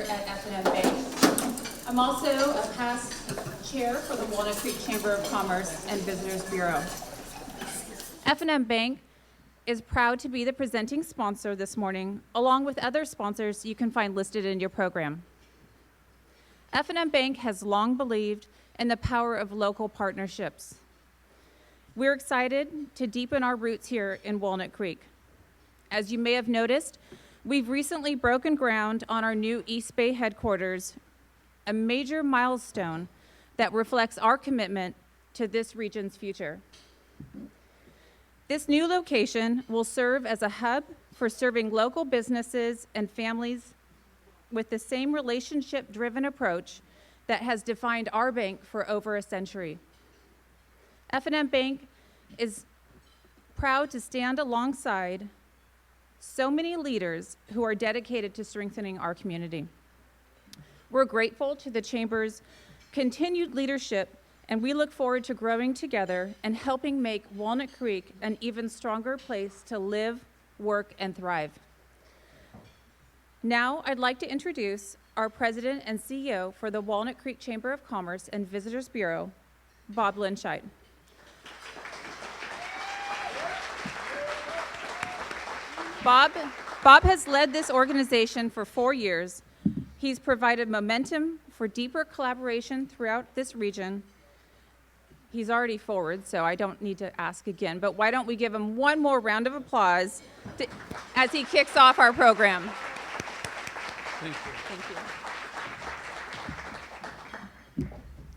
here at F&M Bank. I'm also a past chair for the Walnut Creek Chamber of Commerce and Visitors Bureau. F&M Bank is proud to be the presenting sponsor this morning, along with other sponsors you can find listed in your program. F&M Bank has long believed in the power of local partnerships. We're excited to deepen our roots here in Walnut Creek. As you may have noticed, we've recently broken ground on our new East Bay headquarters, a major milestone that reflects our commitment to this region's future. This new location will serve as a hub for serving local businesses and families with the same relationship-driven approach that has defined our bank for over a century. F&M Bank is proud to stand alongside so many leaders who are dedicated to strengthening our community. We're grateful to the Chamber's continued leadership, and we look forward to growing together and helping make Walnut Creek an even stronger place to live, work, and thrive. Now, I'd like to introduce our President and CEO for the Walnut Creek Chamber of Commerce and Visitors Bureau, Bob Linscheid. Bob has led this organization for 4 years. He's provided momentum for deeper collaboration throughout this region. He's already forward, so I don't need to ask again, but why don't we give him one more round of applause as he kicks off our program. Thank you. Thank you.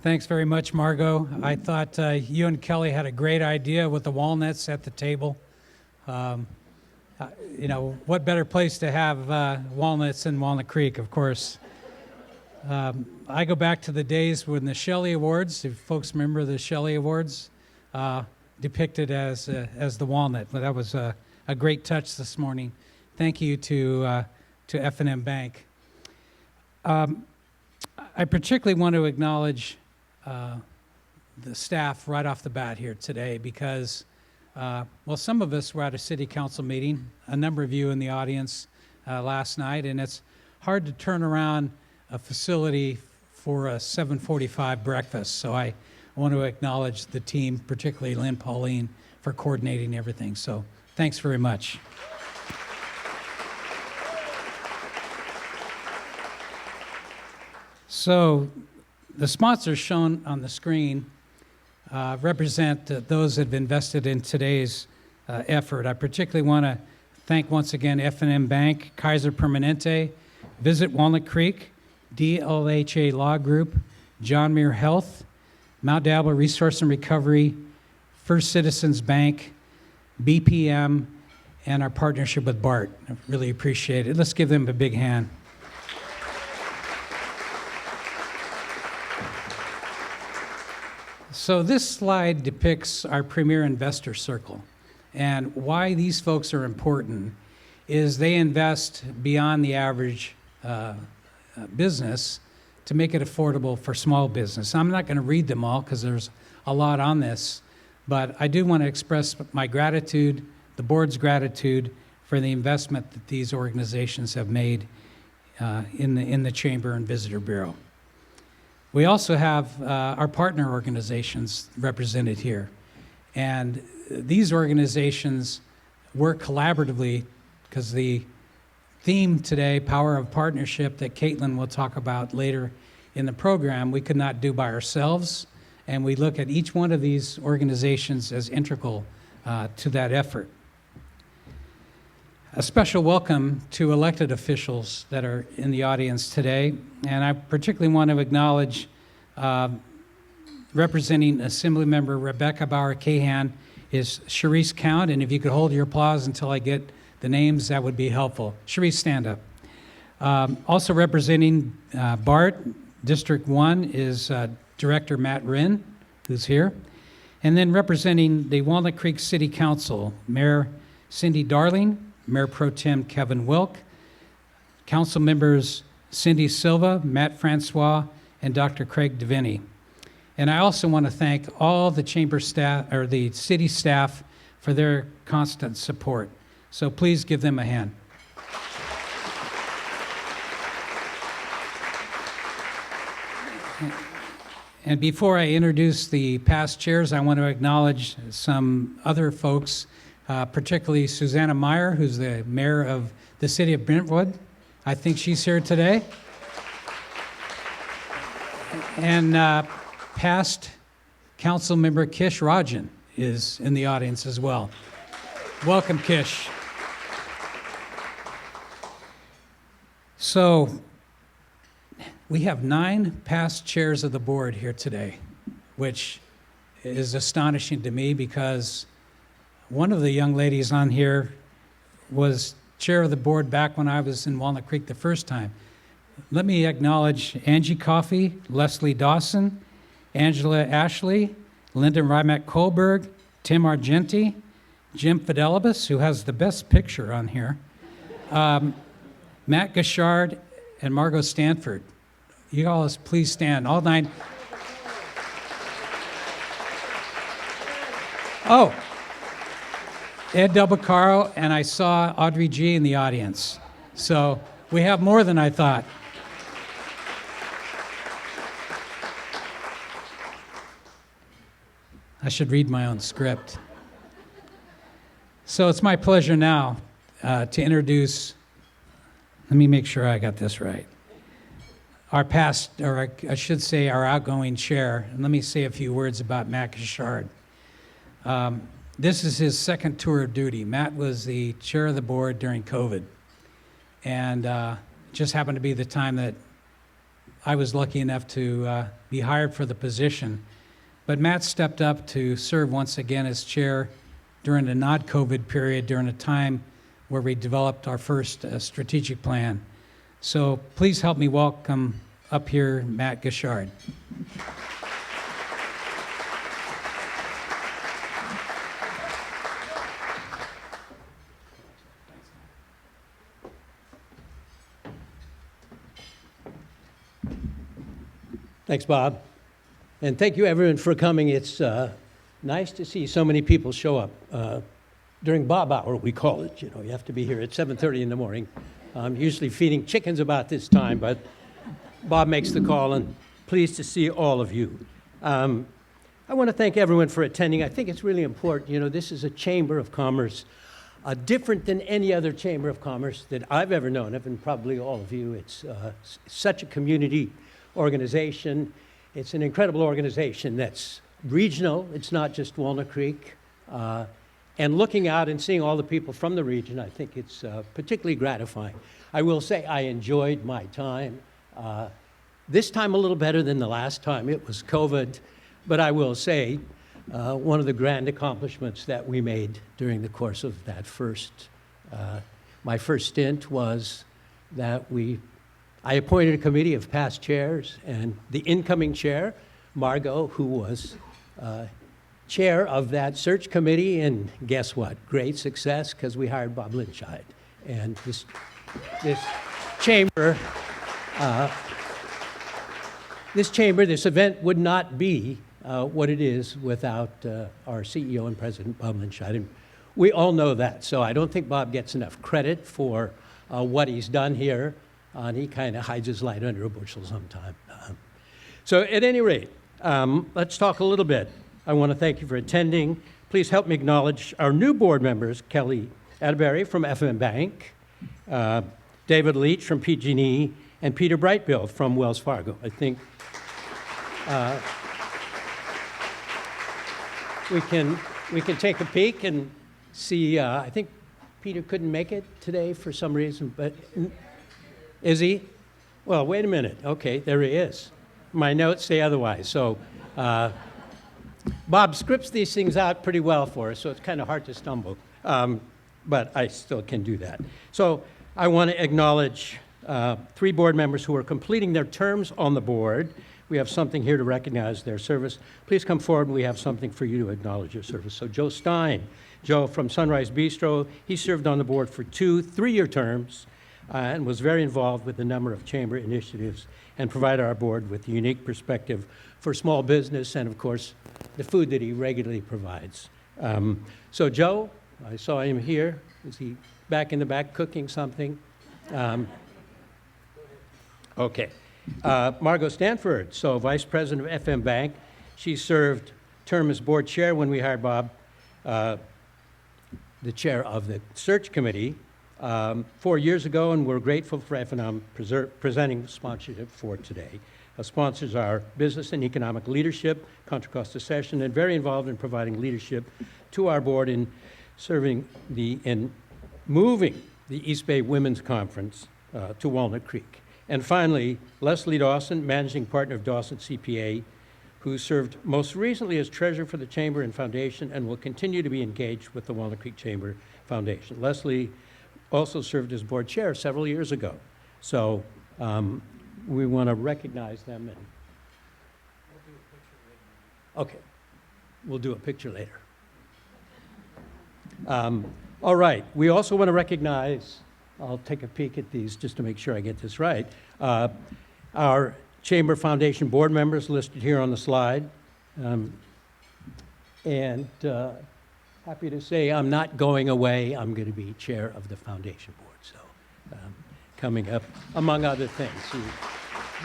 Thanks very much, Margot. I thought you and Kelly had a great idea with the walnuts at the table. You know, what better place to have walnuts than Walnut Creek, of course. I go back to the days when the Shelley Awards, if folks remember the Shelley Awards, depicted as the walnut. But that was a great touch this morning. Thank you to F&M Bank. I particularly want to acknowledge the staff right off the bat here today because, well, some of us were at a city council meeting, a number of you in the audience last night, and it's hard to turn around a facility for a 7:45 breakfast. So I want to acknowledge the team, particularly Lynn Pauline, for coordinating everything. So thanks very much. So the sponsors shown on the screen represent those that have invested in today's effort. I particularly want to thank once again F&M Bank, Kaiser Permanente, Visit Walnut Creek, DLHA Law Group, John Muir Health, Mount Diablo Resource and Recovery, First Citizens Bank, BPM, and our partnership with BART. I really appreciate it. Let's give them a big hand. So this slide depicts our premier investor circle. And why these folks are important is they invest beyond the average business to make it affordable for small business. I'm not going to read them all because there's a lot on this, but I do want to express my gratitude, the board's gratitude for the investment that these organizations have made in the Chamber and Visitor Bureau. We also have our partner organizations represented here. And these organizations work collaboratively because the theme today, Power of Partnership, that Caitlin will talk about later in the program, we could not do by ourselves. And we look at each one of these organizations as integral to that effort. A special welcome to elected officials that are in the audience today. And I particularly want to acknowledge representing Assemblymember Rebecca Bauer-Cahan is Sharice Count. And if you could hold your applause until I get the names, that would be helpful. Sharice, stand up. Also representing BART, District 1 is Director Matt Wren, who's here. And then representing the Walnut Creek City Council, Mayor Cindy Darling, Mayor Pro Tem Kevin Wilk, Council members Cindy Silva, Matt Francois, and Dr. Craig DeVinny. And I also want to thank all the chamber staff, or the city staff, for their constant support. So please give them a hand. And before I introduce the past chairs, I want to acknowledge some other folks, particularly Susanna Meyer, who's the mayor of the city of Brentwood. I think she's here today. And past council member Kish Rajan is in the audience as well. Welcome, Kish. So we have 9 past chairs of the board here today, which is astonishing to me because one of the young ladies on here was chair of the board back when I was in Walnut Creek the first time. Let me acknowledge Angie Coffey, Leslie Dawson, Angela Ashley, Linda Rymack-Kohlberg, Tim Argenti, Jim Fidelibus, who has the best picture on here, Matt Gashard, and Margot Stanford. You all please stand, all 9. Oh, Ed Delbacaro, and I saw Audrey G. in the audience. So we have more than I thought. I should read my own script. So it's my pleasure now to introduce, let me make sure I got this right, our past, or I should say our outgoing chair. And let me say a few words about Matt Gashard. This is his second tour of duty. Matt was the chair of the board during COVID. And just happened to be the time that I was lucky enough to be hired for the position. But Matt stepped up to serve once again as chair during the non-COVID period, during a time where we developed our first strategic plan. So please help me welcome up here Matt Gashard. Thanks, Bob. And thank you, everyone, for coming. It's nice to see so many people show up during Bob Hour, we call it. You know, you have to be here at 7:30 in the morning. I'm usually feeding chickens about this time, but Bob makes the call, and pleased to see all of you. I want to thank everyone for attending. I think it's really important. You know, this is a chamber of commerce, different than any other chamber of commerce that I've ever known of, and probably all of you. It's such a community organization. It's an incredible organization that's regional. It's not just Walnut Creek. And looking out and seeing all the people from the region, I think it's particularly gratifying. I will say I enjoyed my time. This time a little better than the last time. It was COVID. But I will say one of the grand accomplishments that we made during the course of that my first stint was that I appointed a committee of past chairs, and the incoming chair, Margot, who was chair of that search committee, and guess what? Great success, because we hired Bob Linscheid. And this chamber, this event would not be what it is without our CEO and president, Bob Linscheid. And we all know that, so I don't think Bob gets enough credit for what he's done here. And he kind of hides his light under a bushel sometimes. So at any rate, let's talk a little bit. I want to thank you for attending. Please help me acknowledge our new board members, Kelly Atterbury from FM Bank, David Leach from PG&E, and Peter Brightbill from Wells Fargo. I think we can take a peek and see. I think Peter couldn't make it today for some reason, but... Is he? Well, wait a minute. Okay, there he is. My notes say otherwise. So Bob scripts these things out pretty well for us, so it's kind of hard to stumble. But I still can do that. So I want to acknowledge 3 board members who are completing their terms on the board. We have something here to recognize their service. Please come forward. We have something for you to acknowledge your service. So Joe Stein. Joe from Sunrise Bistro. He served on the board for 2 3-year terms. And was very involved with a number of chamber initiatives and provided our board with a unique perspective for small business and, of course, the food that he regularly provides. So Joe, I saw him here. Is he back in the back cooking something? Okay. Margot Stanford, so Vice President of FM Bank. She served term as board chair when we hired Bob, the chair of the search committee 4 years ago, and we're grateful for FNM presenting sponsorship for today. Our sponsors are Business and Economic Leadership, Contra Costa Session, and very involved in providing leadership to our board in moving the East Bay Women's Conference to Walnut Creek. And finally, Leslie Dawson, Managing Partner of Dawson CPA, who served most recently as Treasurer for the Chamber and Foundation and will continue to be engaged with the Walnut Creek Chamber Foundation. Leslie also served as board chair several years ago. So we want to recognize them. And okay, we'll do a picture later. All right, we also want to recognize, I'll take a peek at these just to make sure I get this right, our Chamber Foundation board members listed here on the slide. Happy to say I'm not going away. I'm going to be chair of the foundation board. So coming up, among other things.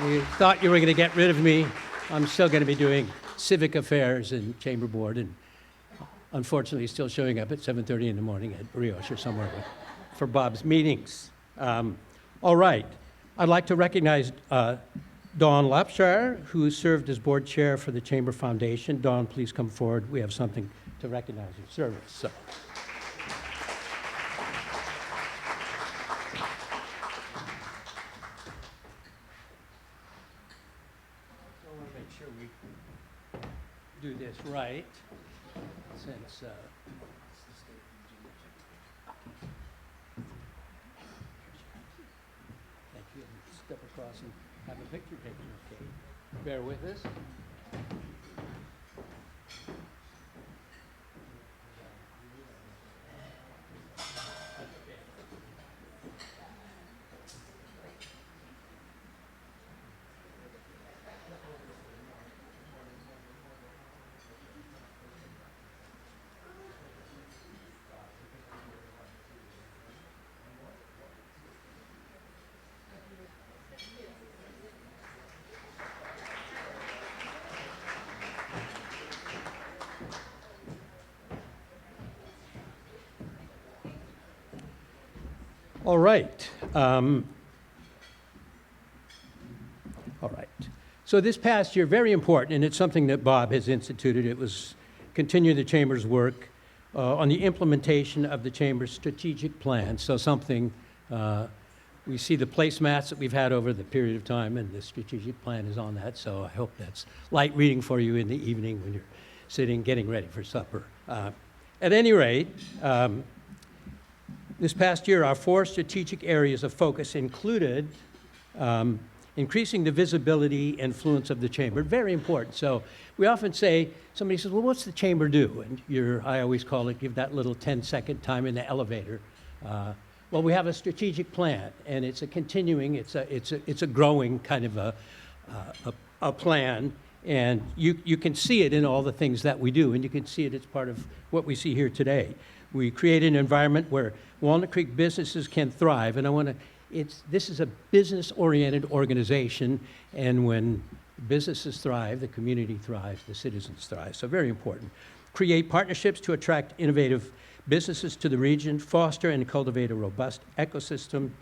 You thought you were going to get rid of me. I'm still going to be doing civic affairs and chamber board, and unfortunately still showing up at 7:30 in the morning at Brioche or somewhere for Bob's meetings. All right. I'd like to recognize Dawn Lapshire, who served as board chair for the Chamber Foundation. Dawn, please come forward. We have something to recognize your service. So. I want to make sure we do this right, since thank you. Step across and have a picture taken, okay? Bear with us. All right. All right. So this past year, very important, and it's something that Bob has instituted. It was continue the Chamber's work on the implementation of the Chamber's strategic plan. So something, we see the placemats that we've had over the period of time, and the strategic plan is on that. So I hope that's light reading for you in the evening when you're sitting, getting ready for supper. At any rate, this past year, our 4 strategic areas of focus included increasing the visibility and influence of the Chamber. Very important. So we often say, somebody says, well, what's the Chamber do? And I always call it, give that little 10-second time in the elevator. Well, we have a strategic plan, and it's a continuing, it's a growing kind of a plan. And you can see it in all the things that we do, and you can see it as part of what we see here today. We create an environment where Walnut Creek businesses can thrive, and this is a business-oriented organization, and when businesses thrive, the community thrives, the citizens thrive, so very important. Create partnerships to attract innovative businesses to the region, foster and cultivate a robust ecosystem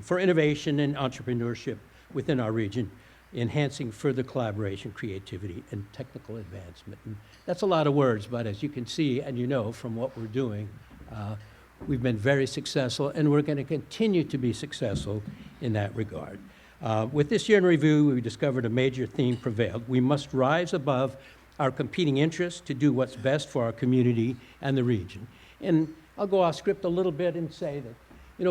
for innovation and entrepreneurship within our region, enhancing further collaboration, creativity, and technical advancement. And that's a lot of words, but as you can see and you know from what we're doing, we've been very successful, and we're going to continue to be successful in that regard. With this year in review, we discovered a major theme prevailed. We must rise above our competing interests to do what's best for our community and the region. And I'll go off script a little bit and say that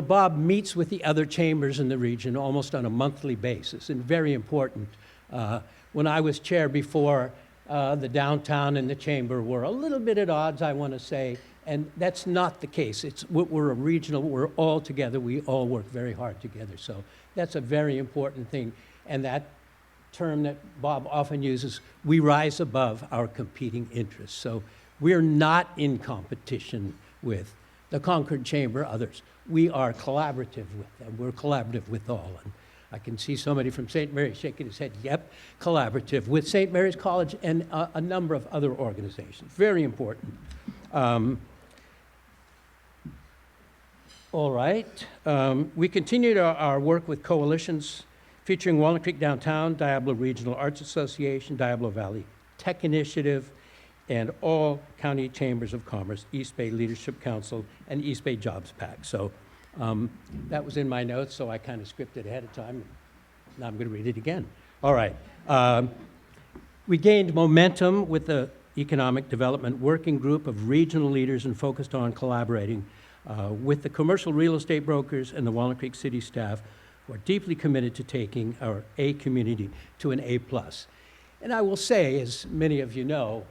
Bob meets with the other chambers in the region almost on a monthly basis, and very important. When I was chair before, the downtown and the chamber were a little bit at odds, I want to say, and that's not the case. We're a regional, we're all together, we all work very hard together, so that's a very important thing. And that term that Bob often uses, we rise above our competing interests. So we're not in competition with the Concord Chamber, others. We are collaborative with them. We're collaborative with all. I can see somebody from St. Mary's shaking his head. Yep, collaborative with St. Mary's College and a number of other organizations. Very important. All right. We continued our work with coalitions featuring Walnut Creek Downtown, Diablo Regional Arts Association, Diablo Valley Tech Initiative, and all county chambers of commerce, East Bay Leadership Council, and East Bay Jobs PAC. So that was in my notes, so I kind of scripted ahead of time. Now I'm going to read it again. All right. We gained momentum with the Economic Development Working Group of regional leaders and focused on collaborating with the commercial real estate brokers and the Walnut Creek City staff who are deeply committed to taking our A community to an A+. And I will say, as many of you know,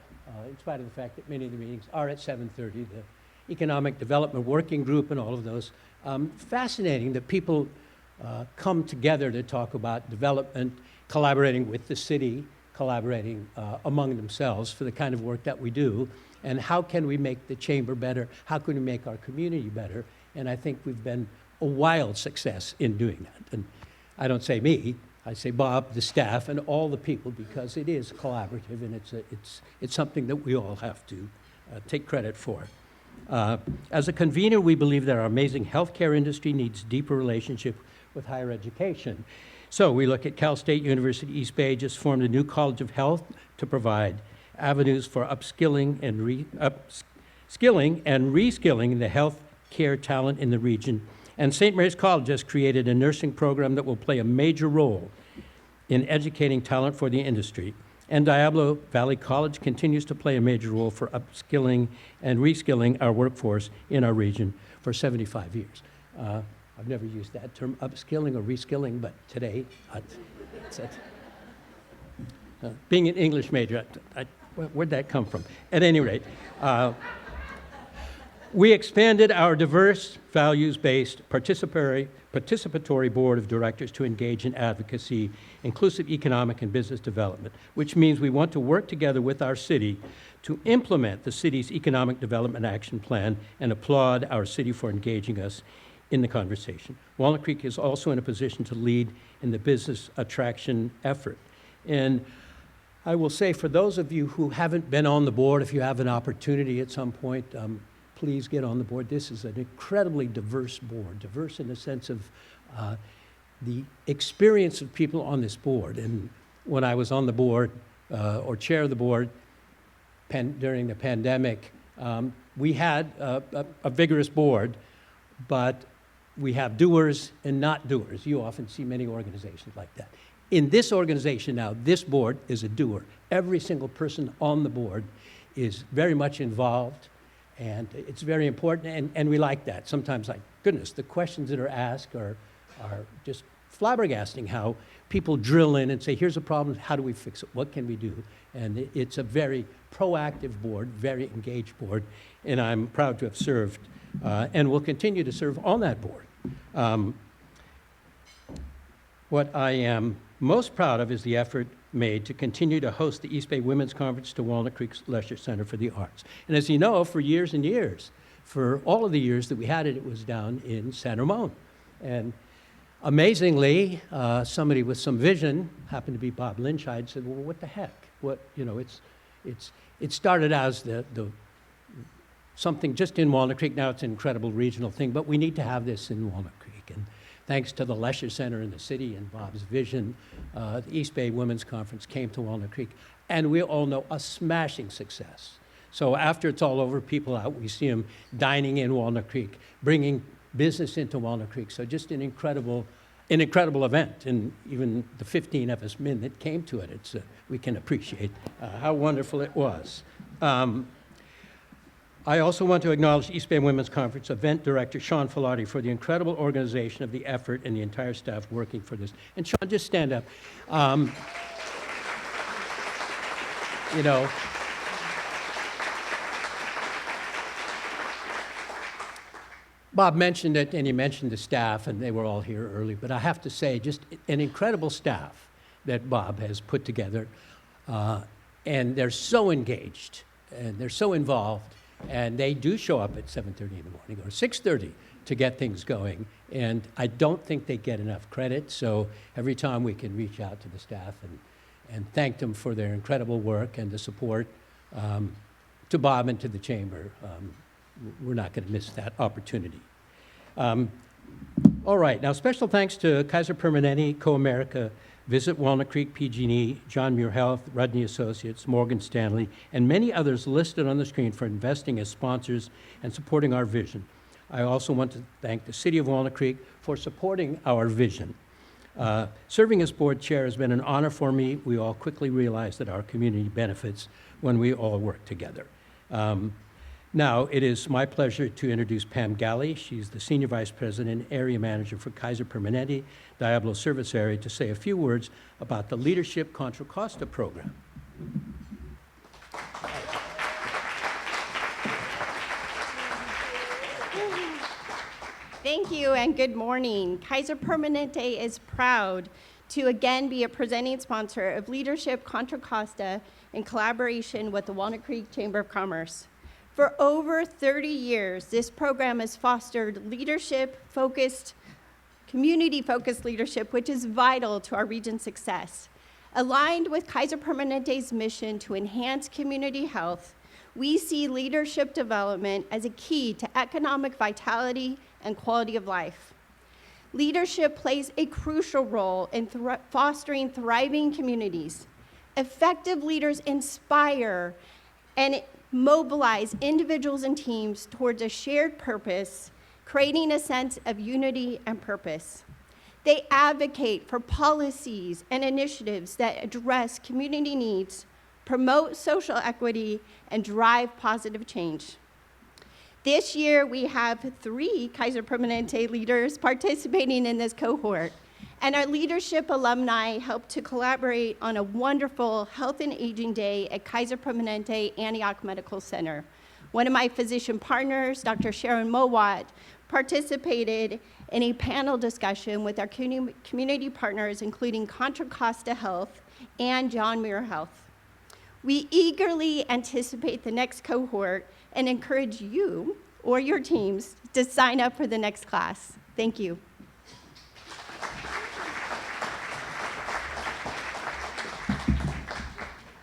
in spite of the fact that many of the meetings are at 7:30, the Economic Development Working Group and all of those, fascinating that people come together to talk about development, collaborating with the city, collaborating among themselves for the kind of work that we do, and how can we make the chamber better, how can we make our community better, and I think we've been a wild success in doing that. And I don't say me, I say Bob, the staff, and all the people, because it is collaborative, and it's something that we all have to take credit for. As a convener, we believe that our amazing healthcare industry needs deeper relationship with higher education. So we look at Cal State University East Bay just formed a new College of Health to provide avenues for upskilling and reskilling the health care talent in the region. And St. Mary's College has created a nursing program that will play a major role in educating talent for the industry. And Diablo Valley College continues to play a major role for upskilling and reskilling our workforce in our region for 75 years. I've never used that term, upskilling or reskilling, but today, being an English major, where'd that come from? At any rate, we expanded our diverse, values-based, participatory board of directors to engage in advocacy, inclusive economic and business development, which means we want to work together with our city to implement the city's economic development action plan and applaud our city for engaging us in the conversation. Walnut Creek is also in a position to lead in the business attraction effort. And I will say, for those of you who haven't been on the board, if you have an opportunity at some point, please get on the board. This is an incredibly diverse board, diverse in the sense of the experience of people on this board. And when I was on the board, or chair of the board during the pandemic, we had a vigorous board, but we have doers and not doers. You often see many organizations like that. In this organization now, this board is a doer. Every single person on the board is very much involved, and it's very important, and we like that. Sometimes, like, goodness, the questions that are asked are just flabbergasting, how people drill in and say, here's a problem, how do we fix it, what can we do? And it's a very proactive board, very engaged board, and I'm proud to have served and will continue to serve on that board. What I am most proud of is the effort made to continue to host the East Bay Women's Conference to Walnut Creek's Leisure Center for the Arts. And as you know, for years and years, for all of the years that we had it, it was down in San Ramon. And amazingly, somebody with some vision, happened to be Bob Lynchide, said, well, what the heck? What, you know, it started as something just in Walnut Creek. Now it's an incredible regional thing, but we need to have this in Walnut Creek. And thanks to the Leisure Center in the city and Bob's vision, the East Bay Women's Conference came to Walnut Creek, and we all know a smashing success. So after it's all over, people out, we see them dining in Walnut Creek, bringing business into Walnut Creek. So just an incredible event, and even the 15 of us men that came to it, we can appreciate how wonderful it was. I also want to acknowledge East Bay Women's Conference event director Sean Filardi for the incredible organization of the effort and the entire staff working for this. And Sean, just stand up. You know, Bob mentioned it, and he mentioned the staff, and they were all here early, but I have to say, just an incredible staff that Bob has put together, and they're so engaged, and they're so involved, and they do show up at 7:30 in the morning, or 6:30 to get things going. And I don't think they get enough credit, so every time we can reach out to the staff and thank them for their incredible work and the support, to Bob and to the Chamber, we're not going to miss that opportunity. All right, now special thanks to Kaiser Permanente, Co-America, Visit Walnut Creek PG&E, John Muir Health, Rudney Associates, Morgan Stanley, and many others listed on the screen for investing as sponsors and supporting our vision. I also want to thank the City of Walnut Creek for supporting our vision. Serving as board chair has been an honor for me. We all quickly realized that our community benefits when we all work together. Now, it is my pleasure to introduce Pam Galley. She's the Senior Vice President and Area Manager for Kaiser Permanente Diablo Service Area, to say a few words about the Leadership Contra Costa program. Thank you and good morning. Kaiser Permanente is proud to again be a presenting sponsor of Leadership Contra Costa in collaboration with the Walnut Creek Chamber of Commerce. For over 30 years, this program has fostered leadership-focused, community-focused leadership, which is vital to our region's success. Aligned with Kaiser Permanente's mission to enhance community health, we see leadership development as a key to economic vitality and quality of life. Leadership plays a crucial role in fostering thriving communities. Effective leaders inspire and mobilize individuals and teams towards a shared purpose, creating a sense of unity and purpose. They advocate for policies and initiatives that address community needs, promote social equity, and drive positive change. This year, we have 3 Kaiser Permanente leaders participating in this cohort, and our leadership alumni helped to collaborate on a wonderful Health and Aging Day at Kaiser Permanente Antioch Medical Center. One of my physician partners, Dr. Sharon Mowat, participated in a panel discussion with our community partners, including Contra Costa Health and John Muir Health. We eagerly anticipate the next cohort and encourage you or your teams to sign up for the next class. Thank you.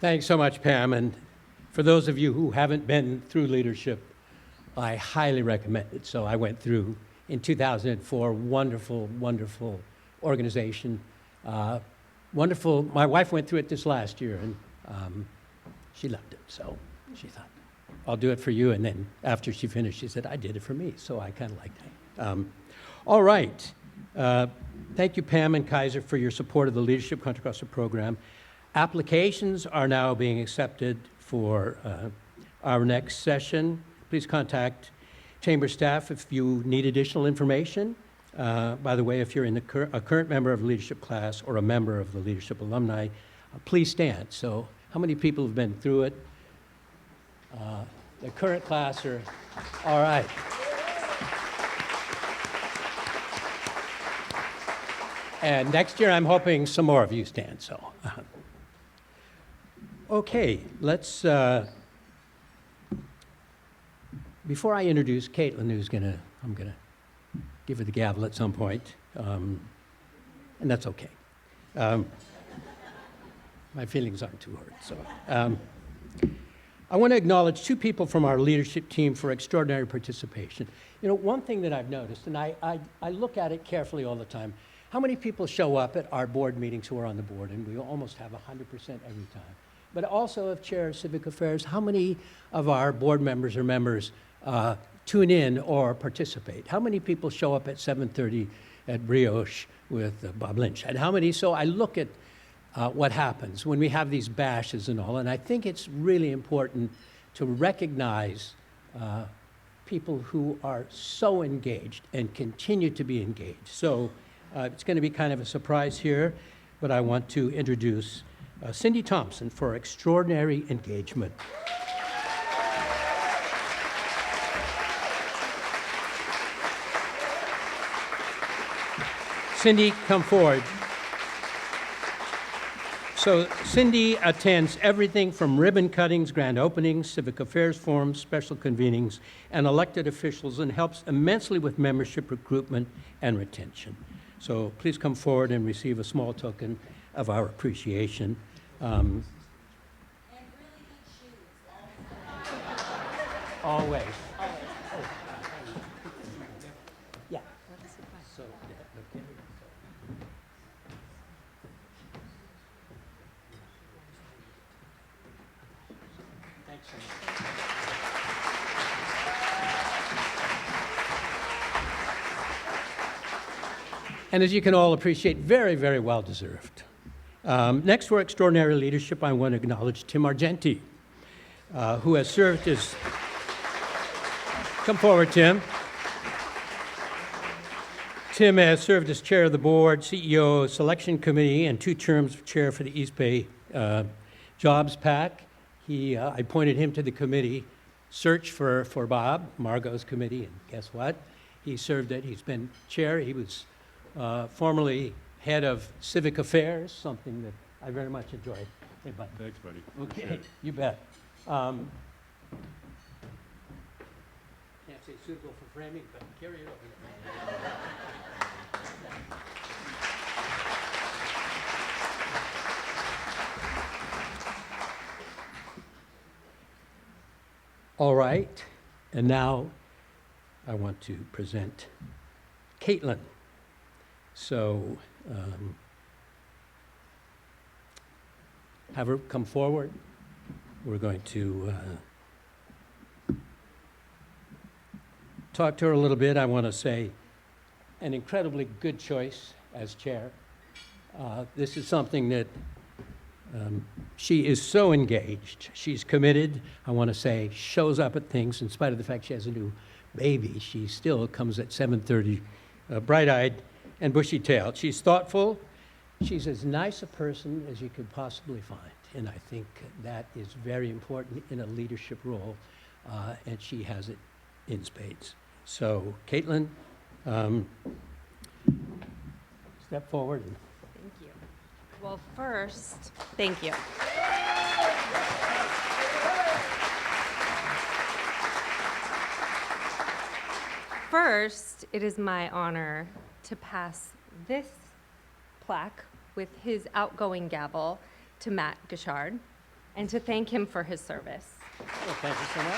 Thanks so much, Pam. And for those of you who haven't been through leadership, I highly recommend it. So I went through in 2004, wonderful, wonderful organization. Wonderful, my wife went through it this last year, and she loved it. So she thought, I'll do it for you. And then after she finished, she said, I did it for me. So I kind of liked it. All right. Thank you, Pam and Kaiser, for your support of the Leadership Contra Costa program. Applications are now being accepted for our next session. Please contact Chamber staff if you need additional information. By the way, if you're in a current member of the leadership class or a member of the leadership alumni, please stand. So how many people have been through it? The current class are, all right. And next year, I'm hoping some more of you stand, so. Okay, let's, before I introduce Caitlin, I'm gonna give her the gavel at some point, and that's okay. My feelings aren't too hurt, so. I want to acknowledge 2 people from our leadership team for extraordinary participation. You know, one thing that I've noticed, and I look at it carefully all the time, how many people show up at our board meetings who are on the board, and we almost have 100% every time. But also, if Chair of Civic Affairs, how many of our board members or members tune in or participate? How many people show up at 7:30 at Brioche with Bob Lynch? And how many? So I look at what happens when we have these bashes and all, and I think it's really important to recognize people who are so engaged and continue to be engaged. So it's going to be kind of a surprise here, but I want to introduce Cindy Thompson for extraordinary engagement. Cindy, come forward. So Cindy attends everything from ribbon cuttings, grand openings, civic affairs forums, special convenings, and elected officials, and helps immensely with membership recruitment and retention. So please come forward and receive a small token of our appreciation. Always. Yeah. So, okay. Thanks so much. And as you can all appreciate, very, very well deserved. Next, for extraordinary leadership, I want to acknowledge Tim Argenti, who has served as... Come forward, Tim. Tim has served as chair of the board, CEO, selection committee, and 2 terms of chair for the East Bay Jobs PAC. I appointed him to the committee, search for Bob, Margot's committee, and guess what? He served it. He's been chair. He was formerly head of civic affairs, something that I very much enjoyed. Hey, bud. Thanks, buddy. Okay, you bet. Can't say suitable for framing, but carry it over. All right, and now I want to present Caitlin. So have her come forward. We're going to talk to her a little bit. I want to say an incredibly good choice as chair. This is something that she is so engaged. She's committed. I want to say shows up at things in spite of the fact she has a new baby. She still comes at 7:30, bright-eyed and bushy-tailed. She's thoughtful. She's as nice a person as you could possibly find. And I think that is very important in a leadership role, and she has it in spades. So, Caitlin, step forward. Thank you. Well, first, thank you. First, it is my honor to pass this plaque with his outgoing gavel to Matt Gashard and to thank him for his service. Well, thank you so much.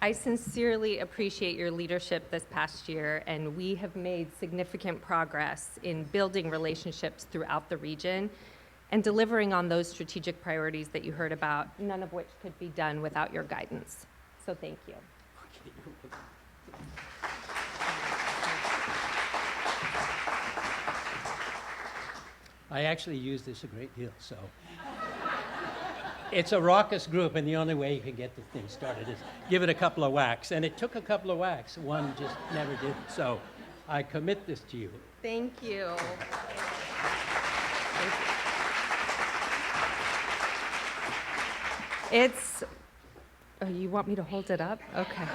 I sincerely appreciate your leadership this past year, and we have made significant progress in building relationships throughout the region and delivering on those strategic priorities that you heard about, none of which could be done without your guidance. So thank you. I actually use this a great deal, so. It's a raucous group, and the only way you can get the thing started is give it a couple of whacks. And it took a couple of whacks. One just never did. So I commit this to you. Thank you. Oh, you want me to hold it up? Okay.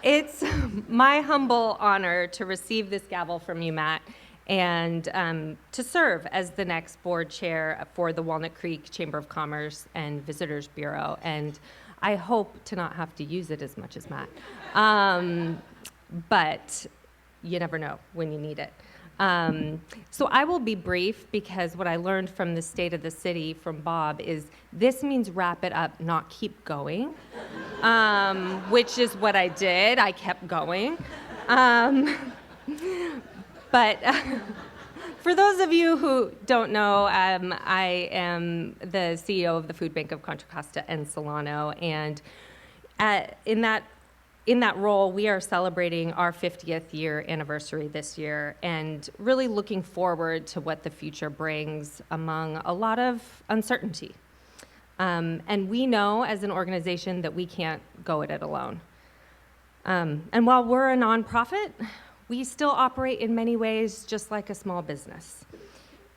It's my humble honor to receive this gavel from you, Matt, and to serve as the next board chair for the Walnut Creek Chamber of Commerce and Visitors Bureau. And I hope to not have to use it as much as Matt. But you never know when you need it. So I will be brief because what I learned from the State of the City from Bob is this means wrap it up, not keep going, which is what I did. I kept going. But for those of you who don't know, I am the CEO of the Food Bank of Contra Costa and Solano, and in that role, we are celebrating our 50th year anniversary this year and really looking forward to what the future brings among a lot of uncertainty. And we know as an organization that we can't go at it alone. And while we're a nonprofit, we still operate in many ways just like a small business,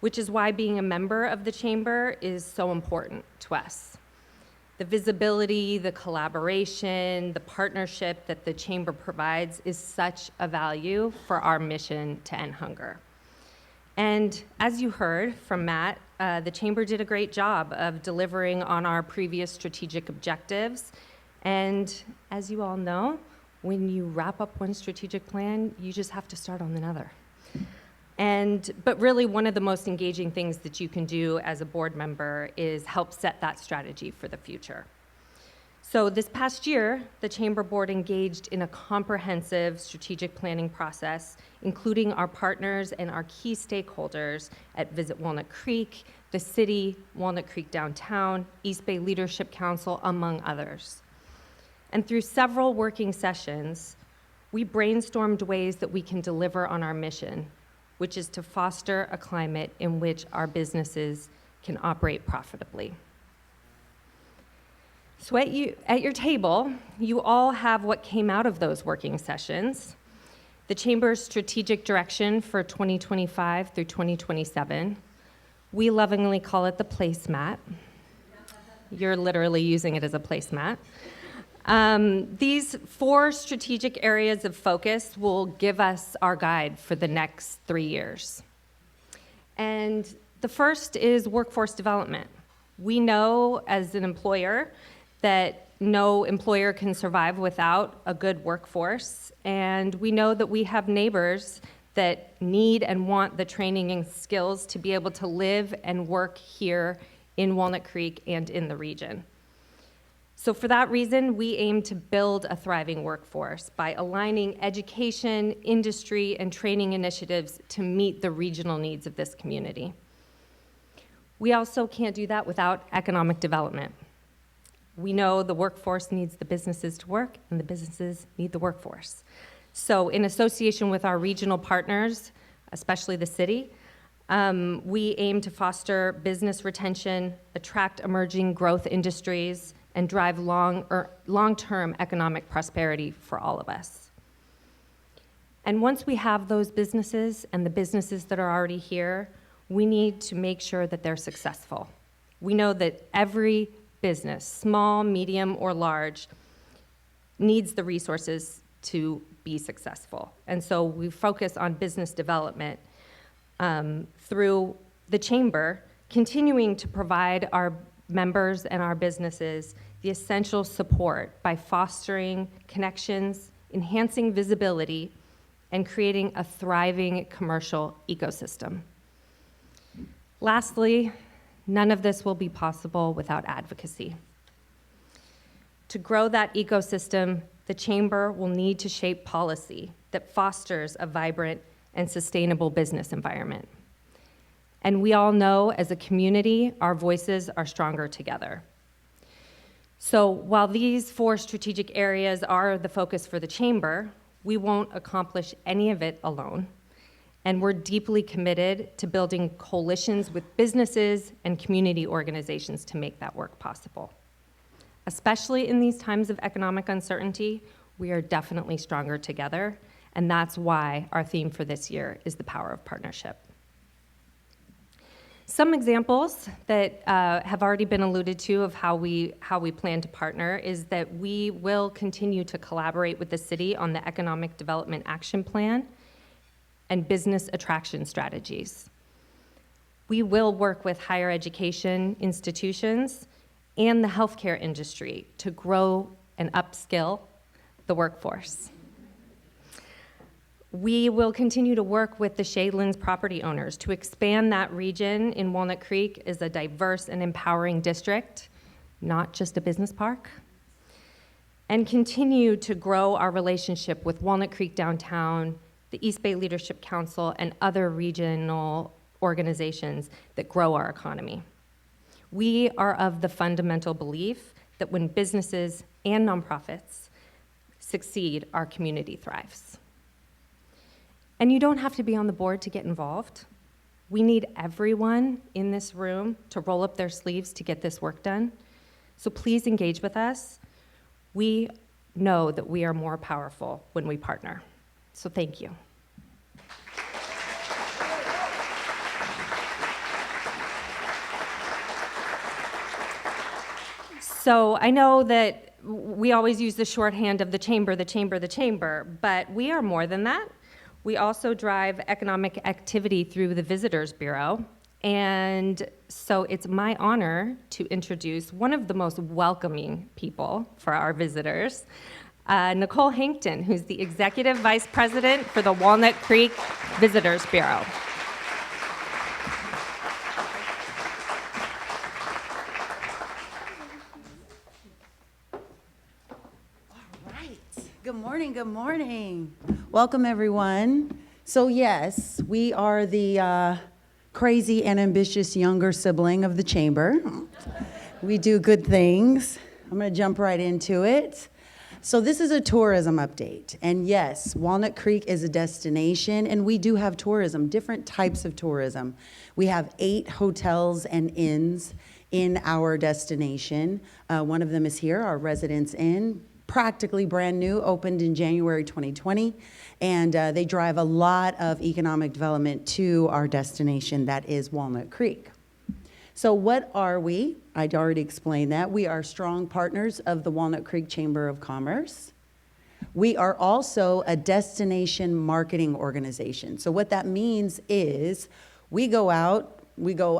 which is why being a member of the Chamber is so important to us. The visibility, the collaboration, the partnership that the Chamber provides is such a value for our mission to end hunger. And as you heard from Matt, the Chamber did a great job of delivering on our previous strategic objectives. And as you all know, when you wrap up one strategic plan, you just have to start on another. But really, one of the most engaging things that you can do as a board member is help set that strategy for the future. So this past year, the Chamber Board engaged in a comprehensive strategic planning process, including our partners and our key stakeholders at Visit Walnut Creek, the city, Walnut Creek Downtown, East Bay Leadership Council, among others. And through several working sessions, we brainstormed ways that we can deliver on our mission, which is to foster a climate in which our businesses can operate profitably. So at your table, you all have what came out of those working sessions: the Chamber's strategic direction for 2025 through 2027. We lovingly call it the placemat. You're literally using it as a placemat. These 4 strategic areas of focus will give us our guide for the next 3 years. And the first is workforce development. We know as an employer that no employer can survive without a good workforce, and we know that we have neighbors that need and want the training and skills to be able to live and work here in Walnut Creek and in the region. So for that reason, we aim to build a thriving workforce by aligning education, industry, and training initiatives to meet the regional needs of this community. We also can't do that without economic development. We know the workforce needs the businesses to work, and the businesses need the workforce. So in association with our regional partners, especially the city, we aim to foster business retention, attract emerging growth industries, and drive long-term economic prosperity for all of us. And once we have those businesses and the businesses that are already here, we need to make sure that they're successful. We know that every business, small, medium, or large, needs the resources to be successful. And so we focus on business development through the Chamber, continuing to provide our members and our businesses the essential support by fostering connections, enhancing visibility, and creating a thriving commercial ecosystem. Lastly, none of this will be possible without advocacy. To grow that ecosystem, the Chamber will need to shape policy that fosters a vibrant and sustainable business environment. And we all know, as a community, our voices are stronger together. So while these 4 strategic areas are the focus for the Chamber, we won't accomplish any of it alone. And we're deeply committed to building coalitions with businesses and community organizations to make that work possible. Especially in these times of economic uncertainty, we are definitely stronger together, and that's why our theme for this year is the power of partnership. Some examples that have already been alluded to of how we plan to partner is that we will continue to collaborate with the city on the Economic Development Action Plan and business attraction strategies. We will work with higher education institutions and the healthcare industry to grow and upskill the workforce. We will continue to work with the Shadelands property owners to expand that region in Walnut Creek as a diverse and empowering district, not just a business park, and continue to grow our relationship with Walnut Creek Downtown, the East Bay Leadership Council, and other regional organizations that grow our economy. We are of the fundamental belief that when businesses and nonprofits succeed, our community thrives. And you don't have to be on the board to get involved. We need everyone in this room to roll up their sleeves to get this work done. So please engage with us. We know that we are more powerful when we partner. So thank you. So I know that we always use the shorthand of the chamber, the chamber, the chamber, but we are more than that. We also drive economic activity through the Visitors Bureau. And so it's my honor to introduce one of the most welcoming people for our visitors, Nicole Hankton, who's the Executive Vice President for the Walnut Creek Visitors Bureau. Right. Good morning, good morning. Welcome, everyone. So yes, we are the crazy and ambitious younger sibling of the chamber. We do good things. I'm gonna jump right into it. So this is a tourism update. And yes, Walnut Creek is a destination, and we do have tourism, different types of tourism. We have 8 hotels and inns in our destination. One of them is here, our Residence Inn, practically brand new, opened in January 2020. And they drive a lot of economic development to our destination, that is Walnut Creek. So what are we? I'd already explained that. We are strong partners of the Walnut Creek Chamber of Commerce. We are also a destination marketing organization. So what that means is we go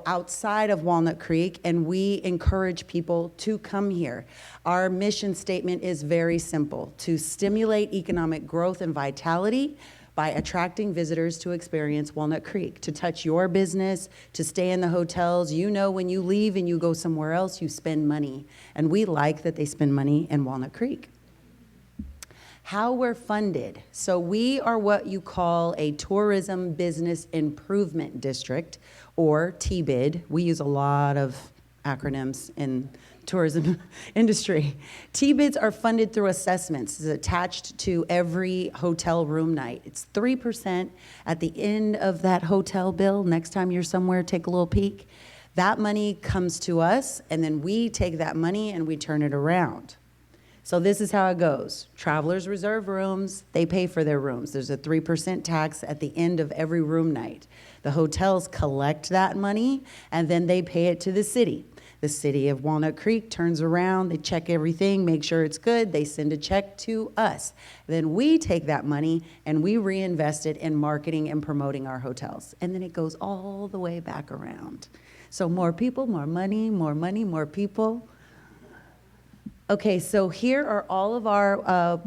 outside of Walnut Creek and we encourage people to come here. Our mission statement is very simple: to stimulate economic growth and vitality by attracting visitors to experience Walnut Creek, to touch your business, to stay in the hotels. You know, when you leave and you go somewhere else, you spend money. And we like that they spend money in Walnut Creek. How we're funded. So we are what you call a Tourism Business Improvement District, or TBID. We use a lot of acronyms in tourism industry. TBIDs are funded through assessments. It's attached to every hotel room night. It's 3% at the end of that hotel bill. Next time you're somewhere, take a little peek. That money comes to us, and then we take that money and we turn it around. So this is how it goes. Travelers reserve rooms, they pay for their rooms. There's a 3% tax at the end of every room night. The hotels collect that money, and then they pay it to the city. The city of Walnut Creek turns around, they check everything, make sure it's good, they send a check to us. Then we take that money and we reinvest it in marketing and promoting our hotels. And then it goes all the way back around. So more people, more money, more people. Okay, so here are all of our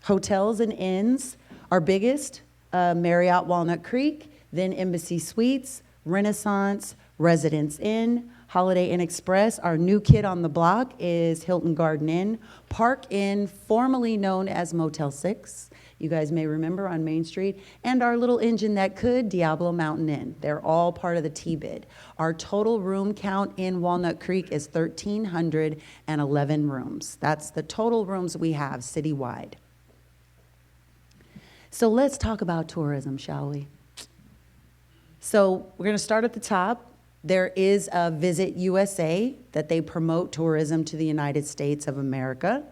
hotels and inns. Our biggest, Marriott Walnut Creek, then Embassy Suites, Renaissance, Residence Inn, Holiday Inn Express. Our new kid on the block is Hilton Garden Inn, Park Inn, formerly known as Motel 6. You guys may remember on Main Street, and our little engine that could, Diablo Mountain Inn. They're all part of the TBID. Our total room count in Walnut Creek is 1,311 rooms. That's the total rooms we have citywide. So let's talk about tourism, shall we? So we're gonna start at the top. There is a Visit USA that they promote tourism to the United States of America.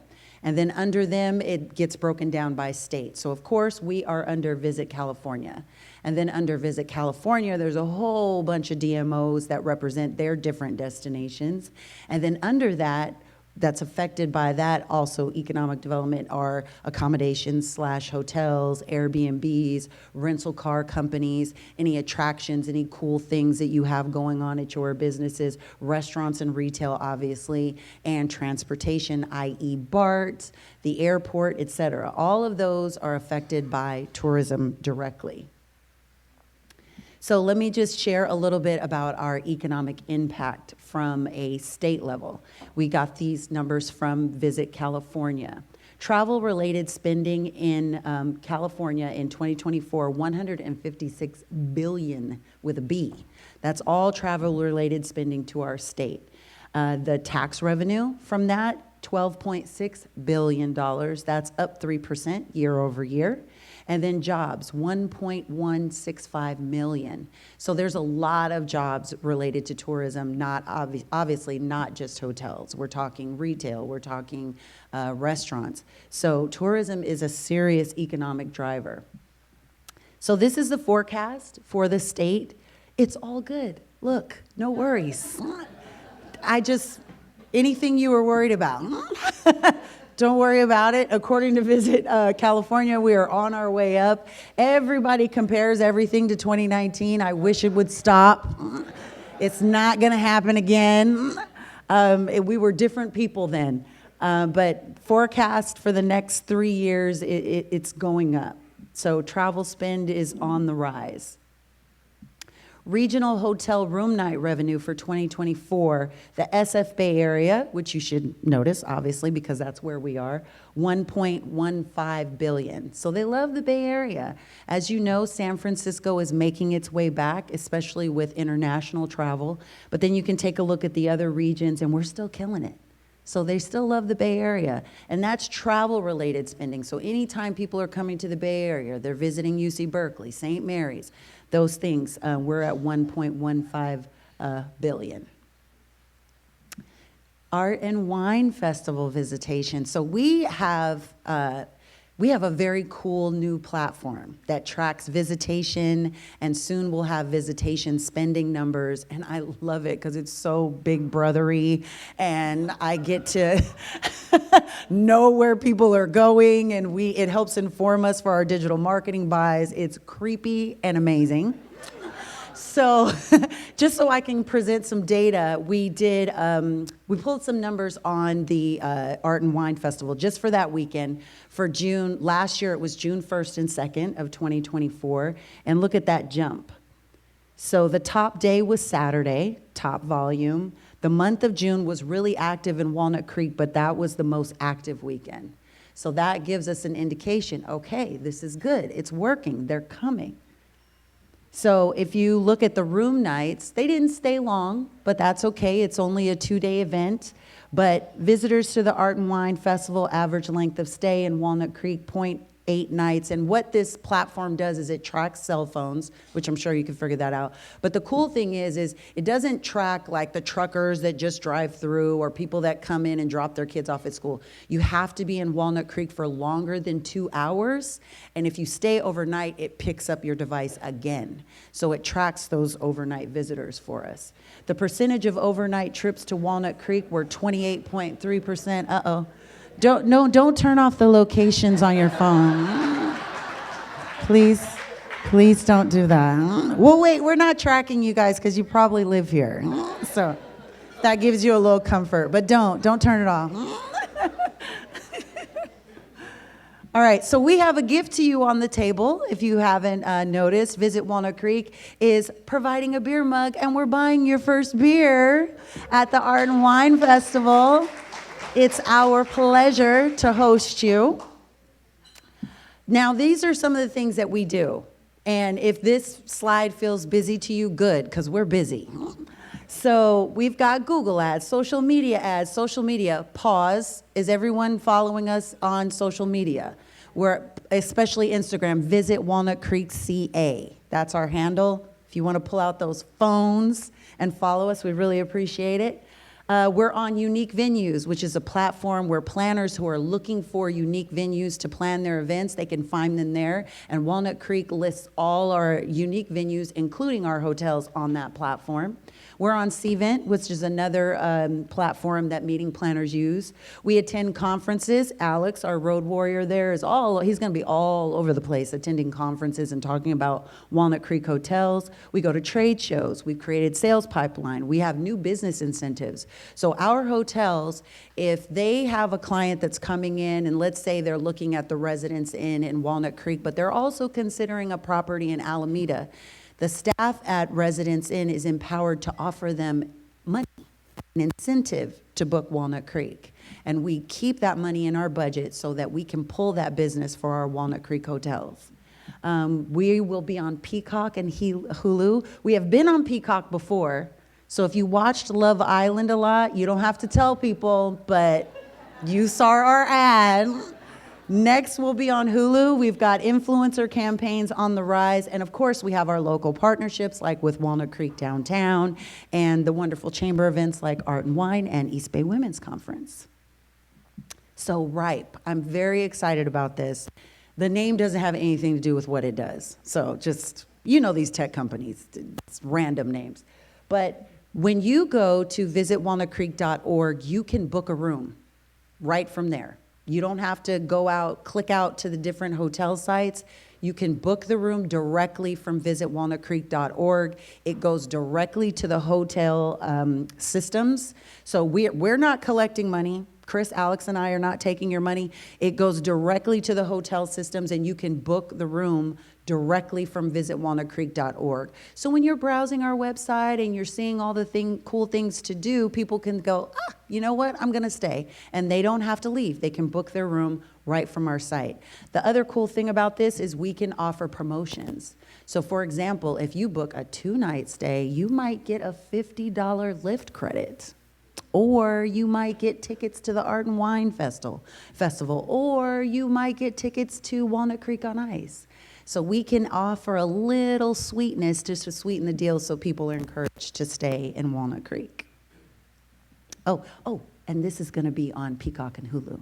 And then under them, it gets broken down by state. So of course, we are under Visit California. And then under Visit California, there's a whole bunch of DMOs that represent their different destinations. And then under that, that's affected by that also economic development are accommodations / hotels, Airbnbs, rental car companies, any attractions, any cool things that you have going on at your businesses, restaurants and retail, obviously, and transportation, i.e. BART, the airport, etc. All of those are affected by tourism directly. So let me just share a little bit about our economic impact from a state level. We got these numbers from Visit California. Travel-related spending in California in 2024, $156 billion with a B. That's all travel-related spending to our state. The tax revenue from that, $12.6 billion. That's up 3% year over year. And then jobs, 1.165 million. So there's a lot of jobs related to tourism, not obviously not just hotels. We're talking retail, we're talking restaurants. So tourism is a serious economic driver. So this is the forecast for the state. It's all good. Look, no worries. Anything you were worried about? Don't worry about it. According to Visit California, we are on our way up. Everybody compares everything to 2019. I wish it would stop. It's not going to happen again. We were different people then. But forecast for the next 3 years, it's going up. So travel spend is on the rise. Regional hotel room night revenue for 2024, the SF Bay Area, which you should notice, obviously, because that's where we are, 1.15 billion. So they love the Bay Area. As you know, San Francisco is making its way back, especially with international travel. But then you can take a look at the other regions, and we're still killing it. So they still love the Bay Area. And that's travel-related spending. So anytime people are coming to the Bay Area, they're visiting UC Berkeley, St. Mary's, those things, we're at 1.15 billion. Art and Wine Festival visitation. So we have a very cool new platform that tracks visitation, and soon we'll have visitation spending numbers. And I love it because it's so big brothery, and I get to know where people are going, and it helps inform us for our digital marketing buys. It's creepy and amazing. So just so I can present some data, we pulled some numbers on the Art and Wine Festival just for that weekend. For June, last year it was June 1st and 2nd of 2024, and look at that jump. So the top day was Saturday, top volume. The month of June was really active in Walnut Creek, but that was the most active weekend. So that gives us an indication, okay, this is good, it's working, they're coming. So if you look at the room nights, they didn't stay long, but that's okay. It's only a 2-day event. But visitors to the Art and Wine Festival, average length of stay in Walnut Creek, 0.8 nights. And what this platform does is it tracks cell phones, which I'm sure you can figure that out. But the cool thing is it doesn't track like the truckers that just drive through or people that come in and drop their kids off at school. You have to be in Walnut Creek for longer than 2 hours. And if you stay overnight, it picks up your device again. So it tracks those overnight visitors for us. The percentage of overnight trips to Walnut Creek were 28.3%. Uh-oh. Don't turn off the locations on your phone. Please don't do that. Well, wait, we're not tracking you guys because you probably live here. So that gives you a little comfort, but don't turn it off. All right, so we have a gift to you on the table. If you haven't noticed, Visit Walnut Creek is providing a beer mug, and we're buying your first beer at the Art and Wine Festival. It's our pleasure to host you. Now, these are some of the things that we do. And if this slide feels busy to you, good, because we're busy. So we've got Google ads, social media, pause. Is everyone following us on social media? We're, especially Instagram, Visit Walnut Creek CA. That's our handle. If you want to pull out those phones and follow us, we'd really appreciate it. We're on Unique Venues, which is a platform where planners who are looking for unique venues to plan their events, they can find them there. And Walnut Creek lists all our unique venues, including our hotels, on that platform. We're on Cvent, which is another platform that meeting planners use. We attend conferences. Alex, our road warrior there, he's going to be all over the place attending conferences and talking about Walnut Creek hotels. We go to trade shows. We've created sales pipeline. We have new business incentives. So our hotels, if they have a client that's coming in, and let's say they're looking at the Residence Inn in Walnut Creek, but they're also considering a property in Alameda, the staff at Residence Inn is empowered to offer them money, an incentive to book Walnut Creek. And we keep that money in our budget so that we can pull that business for our Walnut Creek hotels. We will be on Peacock and Hulu. We have been on Peacock before, so if you watched Love Island a lot, you don't have to tell people, but you saw our ad. Next, we'll be on Hulu. We've got influencer campaigns on the rise. And of course, we have our local partnerships like with Walnut Creek Downtown and the wonderful chamber events like Art and Wine and East Bay Women's Conference. So RIPE, I'm very excited about this. The name doesn't have anything to do with what it does. So just, you know these tech companies, it's random names. But When you go to visitwalnutcreek.org, you can book a room right from there. You don't have to go out, click out to the different hotel sites. You can book the room directly from visitwalnutcreek.org. It goes directly to the hotel systems. So we're not collecting money. Chris, Alex, and I are not taking your money. It goes directly to the hotel systems, and you can book the room directly from visitwalnutcreek.org. So when you're browsing our website and you're seeing all the cool things to do, people can go, you know what, I'm gonna stay. And they don't have to leave. They can book their room right from our site. The other cool thing about this is we can offer promotions. So for example, if you book a 2-night stay, you might get a $50 Lyft credit. Or you might get tickets to the Art and Wine Festival, or you might get tickets to Walnut Creek on Ice. So we can offer a little sweetness just to sweeten the deal so people are encouraged to stay in Walnut Creek. Oh, and this is going to be on Peacock and Hulu.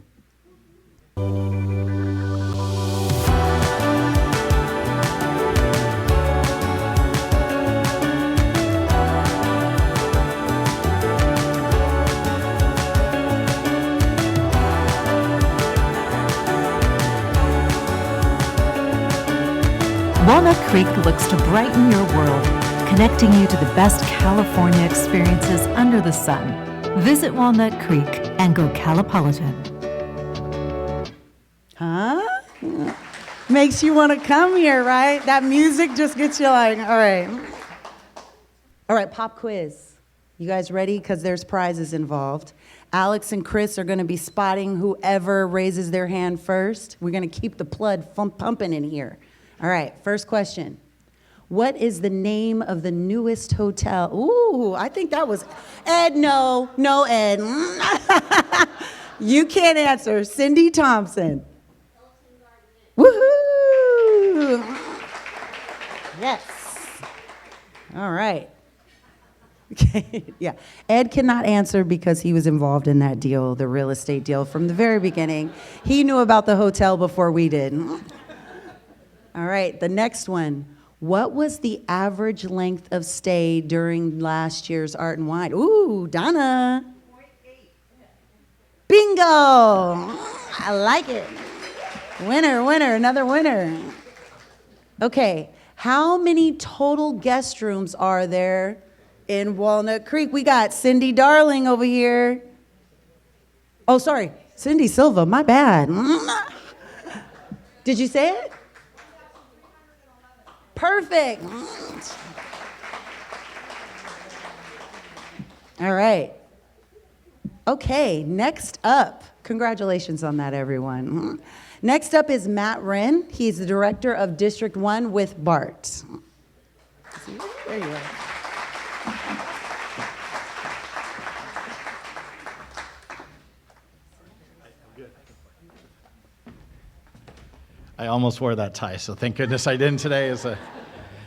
Walnut Creek looks to brighten your world, connecting you to the best California experiences under the sun. Visit Walnut Creek and go Calipolitan. Huh? Makes you want to come here, right? That music just gets you like, all right. All right, pop quiz. You guys ready? Because there's prizes involved. Alex and Chris are going to be spotting whoever raises their hand first. We're going to keep the blood pumping in here. All right, first question. What is the name of the newest hotel? Ooh, I think that was Ed. No, Ed. You can't answer. Cindy Thompson. Woohoo! Yes. All right. Okay, yeah. Ed cannot answer because he was involved in that deal, the real estate deal, from the very beginning. He knew about the hotel before we did. All right, the next one. What was the average length of stay during last year's Art and Wine? Ooh, Donna. 0.8. Bingo! I like it. Winner, another winner. Okay, how many total guest rooms are there in Walnut Creek? We got Cindy Darling over here. Oh, sorry, Cindy Silva, my bad. Did you say it? Perfect. All right. Okay, next up. Congratulations on that, everyone. Next up is Matt Wren. He's the director of District 1 with BART. There you are. I almost wore that tie, so thank goodness I didn't today.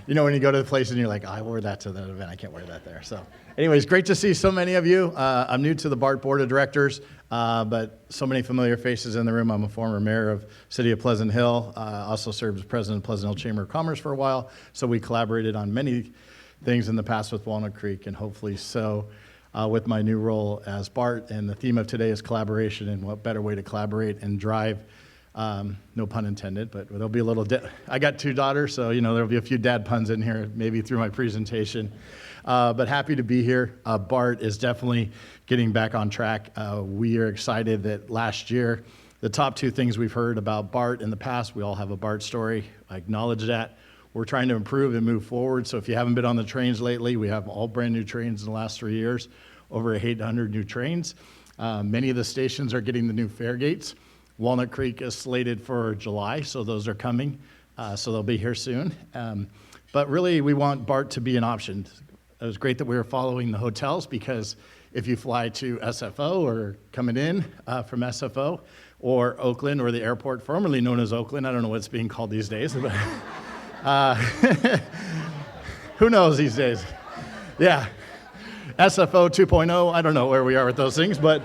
You know, when you go to the place and you're like, I wore that to that event, I can't wear that there. So anyways, great to see so many of you. I'm new to the BART Board of Directors, but so many familiar faces in the room. I'm a former mayor of City of Pleasant Hill, also served as president of Pleasant Hill Chamber of Commerce for a while, so we collaborated on many things in the past with Walnut Creek, and hopefully so with my new role as BART. And the theme of today is collaboration, and what better way to collaborate and drive. No pun intended, but there'll be a little, I got 2 daughters, so there'll be a few dad puns in here, maybe through my presentation. But happy to be here. BART is definitely getting back on track. We are excited that last year, the top 2 things we've heard about BART in the past, we all have a BART story. I acknowledge that. We're trying to improve and move forward. So if you haven't been on the trains lately, we have all brand new trains in the last 3 years, over 800 new trains. Many of the stations are getting the new fare gates. Walnut Creek is slated for July, so those are coming. So they'll be here soon. But really, we want BART to be an option. It was great that we were following the hotels, because if you fly to SFO or coming in from SFO or Oakland or the airport formerly known as Oakland, I don't know what it's being called these days, but who knows these days? Yeah, SFO 2.0, I don't know where we are with those things, but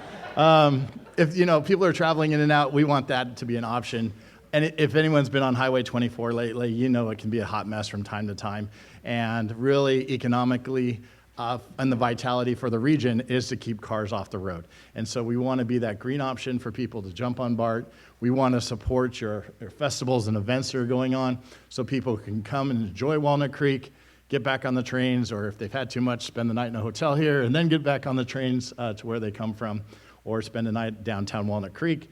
if people are traveling in and out, we want that to be an option. And if anyone's been on Highway 24 lately, it can be a hot mess from time to time. And really, economically, and the vitality for the region is to keep cars off the road. And so we want to be that green option for people to jump on BART. We want to support your festivals and events that are going on so people can come and enjoy Walnut Creek, get back on the trains, or if they've had too much, spend the night in a hotel here and then get back on the trains to where they come from, or spend a night downtown Walnut Creek.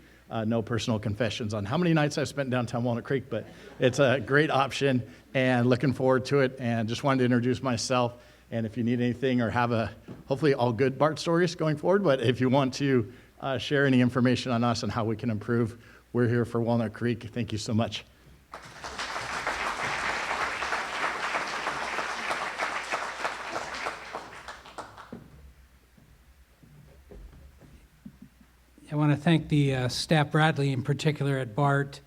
No personal confessions on how many nights I've spent downtown Walnut Creek, but it's a great option and looking forward to it. And just wanted to introduce myself. And if you need anything or have hopefully all good BART stories going forward, but if you want to share any information on us and how we can improve, we're here for Walnut Creek. Thank you so much. I want to thank the staff, Bradley in particular at BART.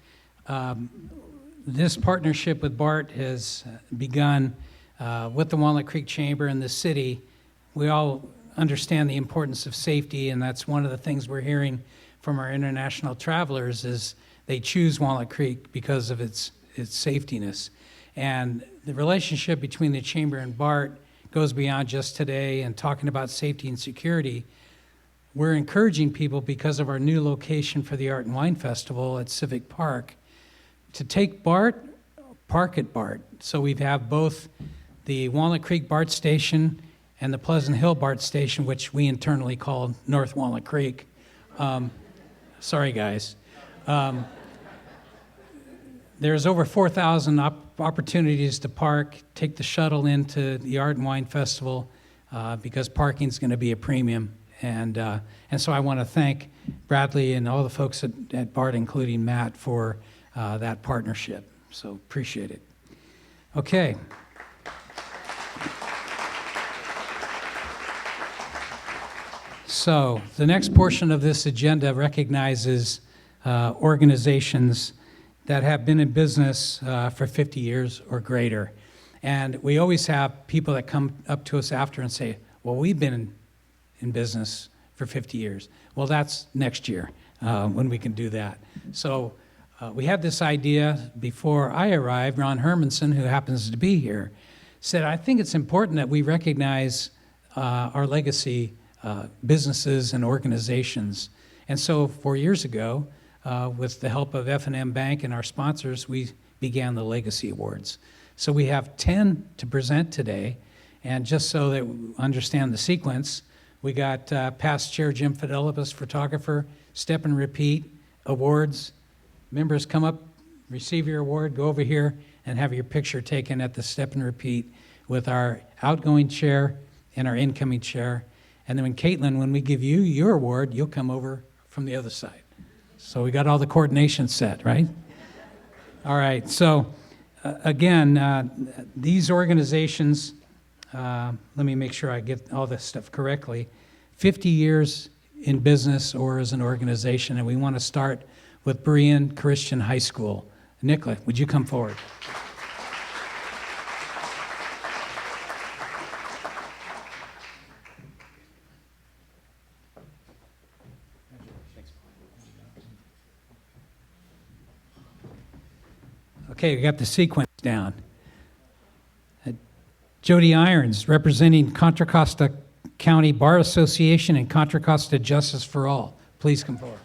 This partnership with BART has begun with the Walnut Creek Chamber and the city. We all understand the importance of safety, and that's one of the things we're hearing from our international travelers is they choose Walnut Creek because of its safetiness. And the relationship between the Chamber and BART goes beyond just today and talking about safety and security. We're encouraging people because of our new location for the Art and Wine Festival at Civic Park to take BART, park at BART. So we have both the Walnut Creek BART station and the Pleasant Hill BART station, which we internally call North Walnut Creek. Sorry, guys. There's over 4,000 opportunities to park, take the shuttle into the Art and Wine Festival because parking's going to be a premium. And so I want to thank Bradley and all the folks at BART, including Matt, for that partnership. So appreciate it. Okay. So the next portion of this agenda recognizes organizations that have been in business for 50 years or greater. And we always have people that come up to us after and say, well, we've been in business for 50 years. Well, that's next year when we can do that. So we had this idea before I arrived. Ron Hermanson, who happens to be here, said, I think it's important that we recognize our legacy businesses and organizations. And so 4 years ago, with the help of F&M Bank and our sponsors, we began the Legacy Awards. So we have 10 to present today. And just so that we understand the sequence, we got past Chair Jim Fidelibus, photographer, Step and Repeat Awards. Members, come up, receive your award, go over here, and have your picture taken at the Step and Repeat with our outgoing chair and our incoming chair. And then Caitlin, when we give you your award, you'll come over from the other side. So we got all the coordination set, right? All right, so again, these organizations, let me make sure I get all this stuff correctly, 50 years in business or as an organization, and we want to start with Berean Christian High School. Nicola, would you come forward? Okay, we got the sequence down. Jody Irons, representing Contra Costa County Bar Association and Contra Costa Justice for All. Please come forward.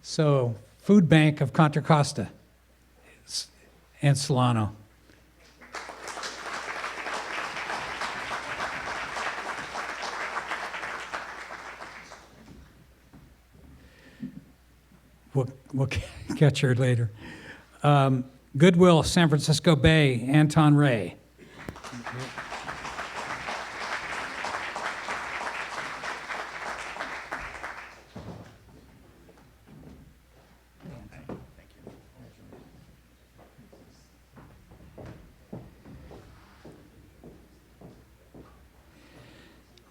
So, Food Bank of Contra Costa and Solano. We'll catch her later. Goodwill, San Francisco Bay, Anton Ray.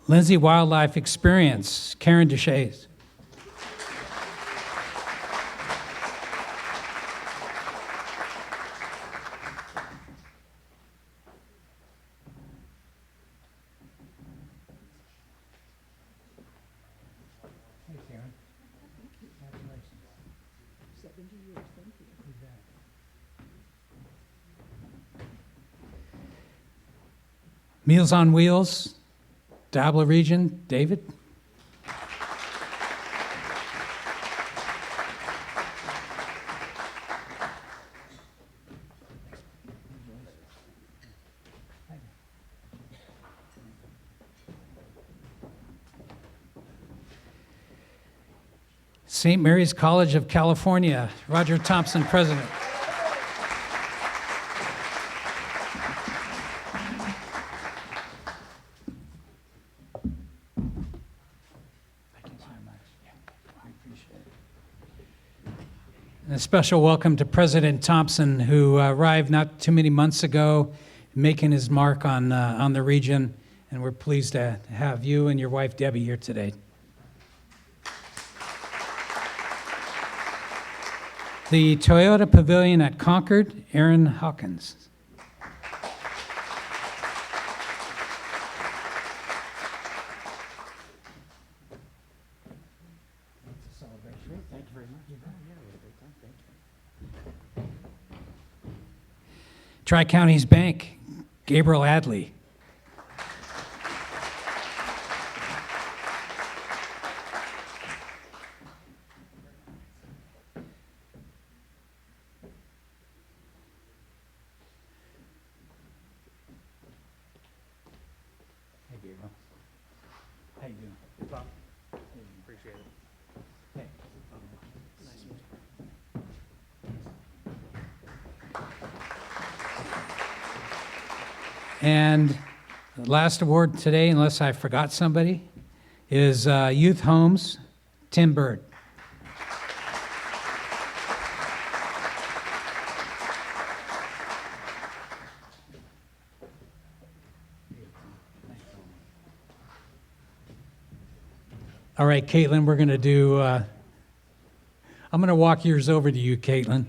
Lindsay Wildlife Experience, Karen Deshays. Meals on Wheels, Diablo Region, David. St. Mary's College of California, Roger Thompson, President. And a special welcome to President Thompson, who arrived not too many months ago, making his mark on the region, and we're pleased to have you and your wife Debbie here today. The Toyota Pavilion at Concord, Aaron Hawkins. Tri-Counties Bank, Gabriel Adley. Hey, Gabriel. How you doing? Bob? Appreciate it. Hey. Nice to meet you. And the last award today, unless I forgot somebody, is Youth Homes, Tim Bird. All right, Caitlin, we're going to do, I'm going to walk yours over to you, Caitlin.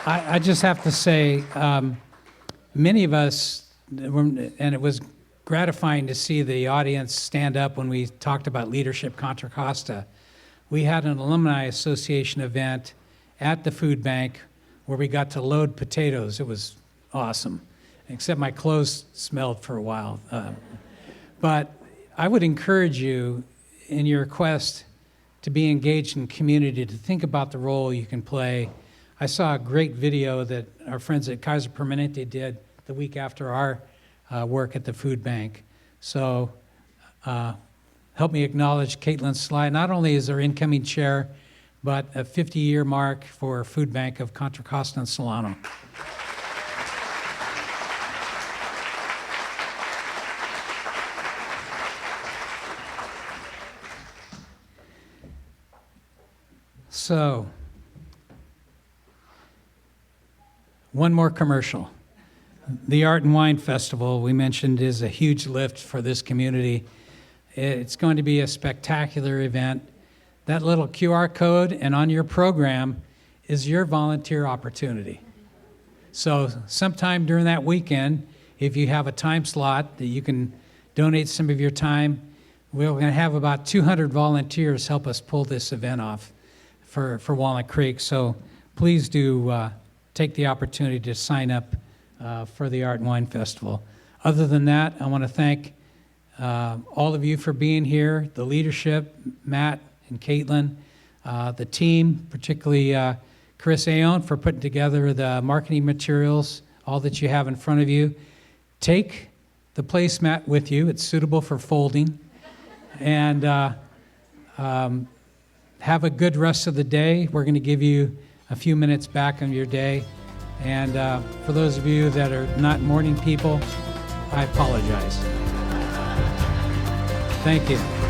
I just have to say, many of us, and it was gratifying to see the audience stand up when we talked about leadership Contra Costa. We had an alumni association event at the food bank where we got to load potatoes. It was awesome, except my clothes smelled for a while. But I would encourage you in your quest to be engaged in community, to think about the role you can play. I saw a great video that our friends at Kaiser Permanente did the week after our work at the food bank. So help me acknowledge Caitlin's slide. Not only is our incoming chair, but a 50-year mark for Food Bank of Contra Costa and Solano. So, one more commercial. The Art and Wine Festival, we mentioned, is a huge lift for this community. It's going to be a spectacular event. That little QR code and on your program is your volunteer opportunity. So sometime during that weekend, if you have a time slot that you can donate some of your time, we're going to have about 200 volunteers help us pull this event off for Walnut Creek. So please do take the opportunity to sign up for the Art and Wine Festival. Other than that, I want to thank all of you for being here, the leadership, Matt and Caitlin, the team, particularly Chris Aon for putting together the marketing materials, all that you have in front of you. Take the placemat with you. It's suitable for folding. And have a good rest of the day. We're going to give you a few minutes back on your day. And for those of you that are not morning people, I apologize. Thank you.